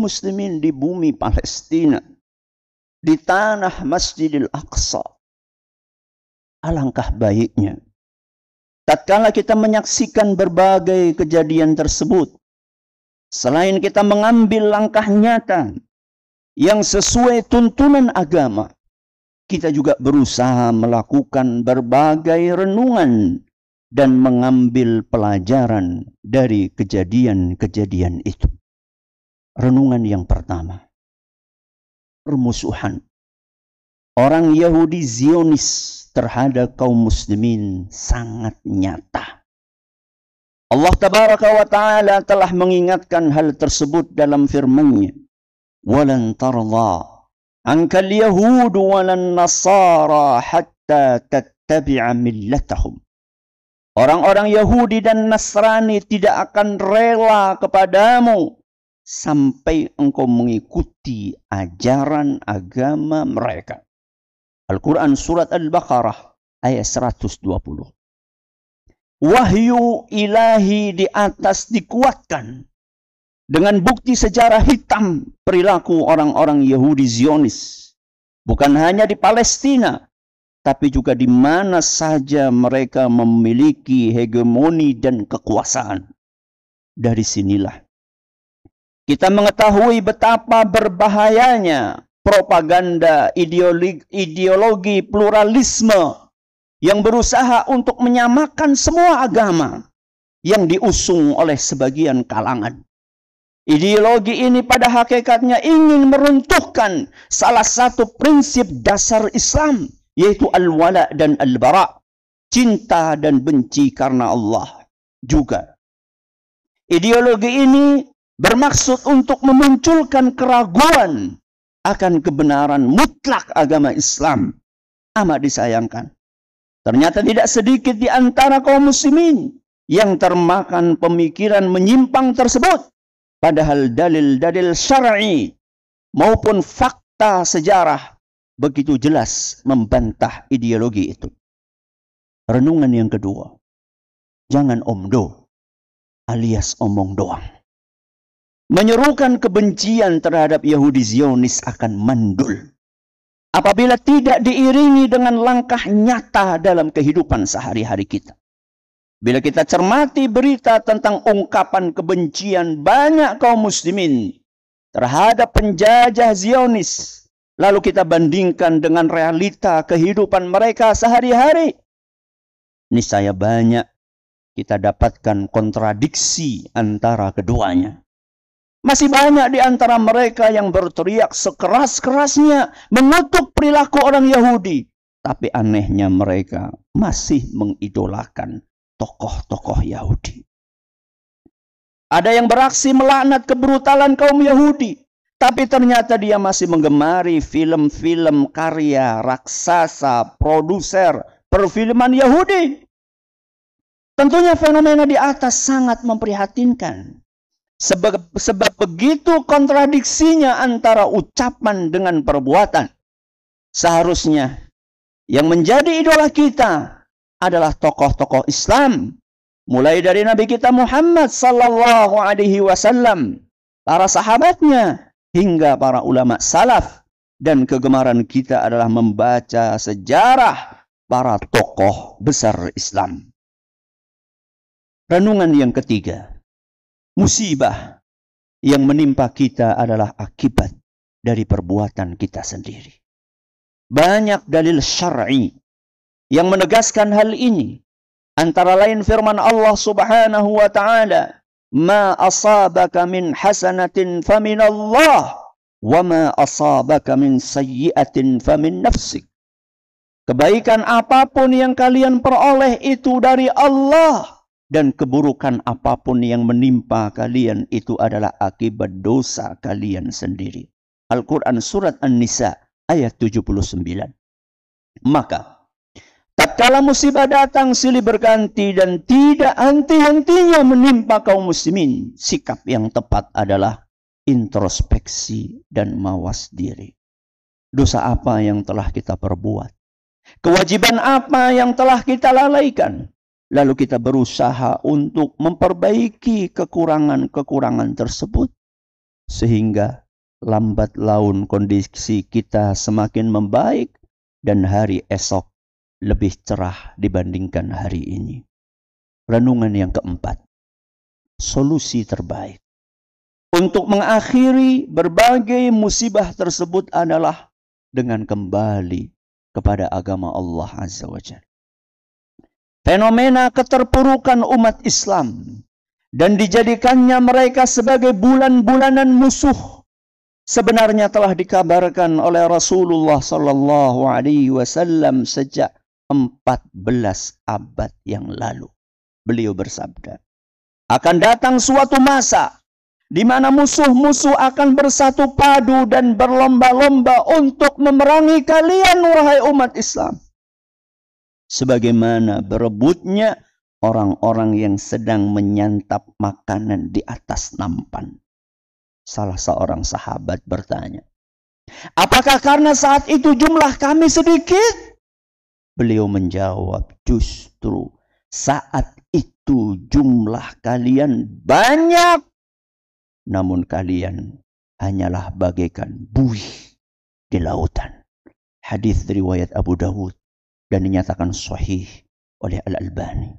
muslimin di bumi Palestina, di tanah Masjidil Aqsa. Alangkah baiknya tatkala kita menyaksikan berbagai kejadian tersebut, selain kita mengambil langkah nyata yang sesuai tuntunan agama, kita juga berusaha melakukan berbagai renungan dan mengambil pelajaran dari kejadian-kejadian itu. Renungan yang pertama, permusuhan orang Yahudi Zionis terhadap kaum muslimin sangat nyata. Allah tabaraka wa ta'ala telah mengingatkan hal tersebut dalam firman-Nya, "Walan tarda ankal yahud walan nasara hatta tattabi'a millatahum." Orang-orang Yahudi dan Nasrani tidak akan rela kepadamu sampai engkau mengikuti ajaran agama mereka. Al-Quran surat Al-Baqarah ayat 120. Wahyu ilahi di atas dikuatkan dengan bukti sejarah hitam perilaku orang-orang Yahudi Zionis. Bukan hanya di Palestina, tapi juga di mana saja mereka memiliki hegemoni dan kekuasaan. Dari sinilah kita mengetahui betapa berbahayanya propaganda ideologi pluralisme yang berusaha untuk menyamakan semua agama yang diusung oleh sebagian kalangan. Ideologi ini pada hakikatnya ingin meruntuhkan salah satu prinsip dasar Islam, yaitu al-wala dan al-bara, cinta dan benci karena Allah juga. Ideologi ini bermaksud untuk memunculkan keraguan akan kebenaran mutlak agama Islam. Amat disayangkan, ternyata tidak sedikit di antara kaum muslimin yang termakan pemikiran menyimpang tersebut, padahal dalil-dalil syar'i maupun fakta sejarah begitu jelas membantah ideologi itu. Renungan yang kedua, jangan omdo alias omong doang. Menyerukan kebencian terhadap Yahudi Zionis akan mandul apabila tidak diiringi dengan langkah nyata dalam kehidupan sehari-hari kita. Bila kita cermati berita tentang ungkapan kebencian banyak kaum muslimin terhadap penjajah Zionis, lalu kita bandingkan dengan realita kehidupan mereka sehari-hari, niscaya banyak kita dapatkan kontradiksi antara keduanya. Masih banyak di antara mereka yang berteriak sekeras-kerasnya mengutuk perilaku orang Yahudi. Tapi anehnya mereka masih mengidolakan tokoh-tokoh Yahudi. Ada yang beraksi melaknat kebrutalan kaum Yahudi, tapi ternyata dia masih menggemari film-film karya raksasa, produser perfilman Yahudi. Tentunya fenomena di atas sangat memprihatinkan. Sebab begitu kontradiksinya antara ucapan dengan perbuatan. Seharusnya yang menjadi idola kita adalah tokoh-tokoh Islam, mulai dari Nabi kita Muhammad sallallahu alaihi wasallam, para sahabatnya, hingga para ulama salaf. Dan kegemaran kita adalah membaca sejarah para tokoh besar Islam. Renungan yang ketiga, musibah yang menimpa kita adalah akibat dari perbuatan kita sendiri. Banyak dalil syar'i yang menegaskan hal ini. Antara lain firman Allah Subhanahu wa ta'ala, "Ma asabaka min hasanatin famin Allah, wa ma asabaka min sayyi'atin famin nafsik." Kebaikan apapun yang kalian peroleh itu dari Allah, dan keburukan apapun yang menimpa kalian itu adalah akibat dosa kalian sendiri. Al-Quran surat An-Nisa ayat 79. Maka tatkala musibah datang silih berganti dan tidak henti-hentinya menimpa kaum muslimin, sikap yang tepat adalah introspeksi dan mawas diri. Dosa apa yang telah kita perbuat? Kewajiban apa yang telah kita lalaikan? Lalu kita berusaha untuk memperbaiki kekurangan-kekurangan tersebut. sehingga lambat laun kondisi kita semakin membaik dan hari esok lebih cerah dibandingkan hari ini. Renungan yang keempat, solusi terbaik untuk mengakhiri berbagai musibah tersebut adalah dengan kembali kepada agama Allah Azza wa Jalla. Fenomena keterpurukan umat Islam dan dijadikannya mereka sebagai bulan-bulanan musuh sebenarnya telah dikabarkan oleh Rasulullah sallallahu alaihi wasallam sejak 14 abad yang lalu. Beliau bersabda, akan datang suatu masa di mana musuh-musuh akan bersatu padu dan berlomba-lomba untuk memerangi kalian, wahai umat Islam. Sebagaimana berebutnya orang-orang yang sedang menyantap makanan di atas nampan. Salah seorang sahabat bertanya, apakah karena saat itu jumlah kami sedikit? Beliau menjawab, justru saat itu jumlah kalian banyak, namun kalian hanyalah bagaikan buih di lautan. Hadis riwayat Abu Dawud dan dinyatakan sahih oleh Al-Albani.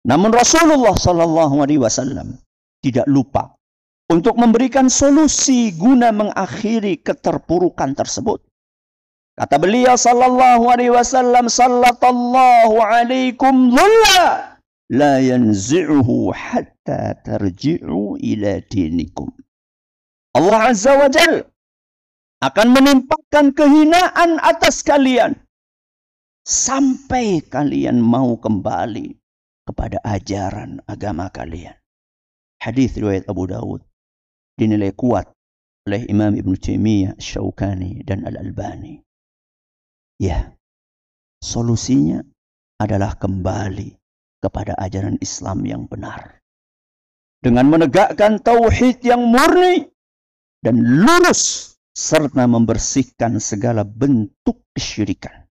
Namun Rasulullah sallallahu alaihi wasallam tidak lupa untuk memberikan solusi guna mengakhiri keterpurukan tersebut. Kata beliau sallallahu alaihi wasallam, sallallahu alaikum dhulla la yanzi'uhu hatta tarji'u ila dinikum. Allah Azza wa Jalla akan menimpakan kehinaan atas kalian sampai kalian mau kembali kepada ajaran agama kalian. Hadis riwayat Abu Dawud dinilai kuat oleh Imam Ibn Taimiyah, Syaukani dan Al-Albani. Ya, solusinya adalah kembali kepada ajaran Islam yang benar. Dengan menegakkan tauhid yang murni dan lurus serta membersihkan segala bentuk kesyirikan.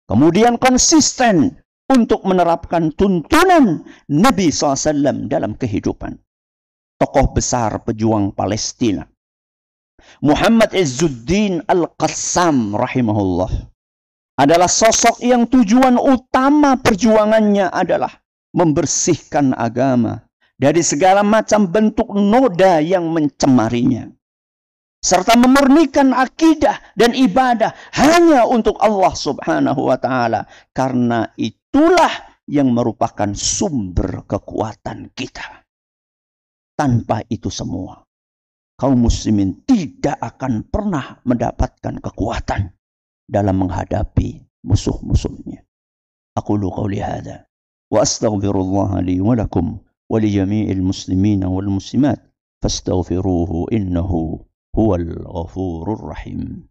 Kemudian konsisten untuk menerapkan tuntunan Nabi SAW dalam kehidupan. Tokoh besar pejuang Palestina, Muhammad Izzuddin Al-Qassam rahimahullah, adalah sosok yang tujuan utama perjuangannya adalah membersihkan agama dari segala macam bentuk noda yang mencemarinya, serta memurnikan akidah dan ibadah hanya untuk Allah Subhanahu wa Ta'ala, karena itulah yang merupakan sumber kekuatan kita. Tanpa itu semua, kaum muslimin tidak akan pernah mendapatkan kekuatan dalam menghadapi musuh-musuhnya. Aqulu qawli hadha wa astaghfirullah li wa lakum wa li jami'il muslimina wal muslimat fastaghfiruhu innahu huwal ghafurur rahim.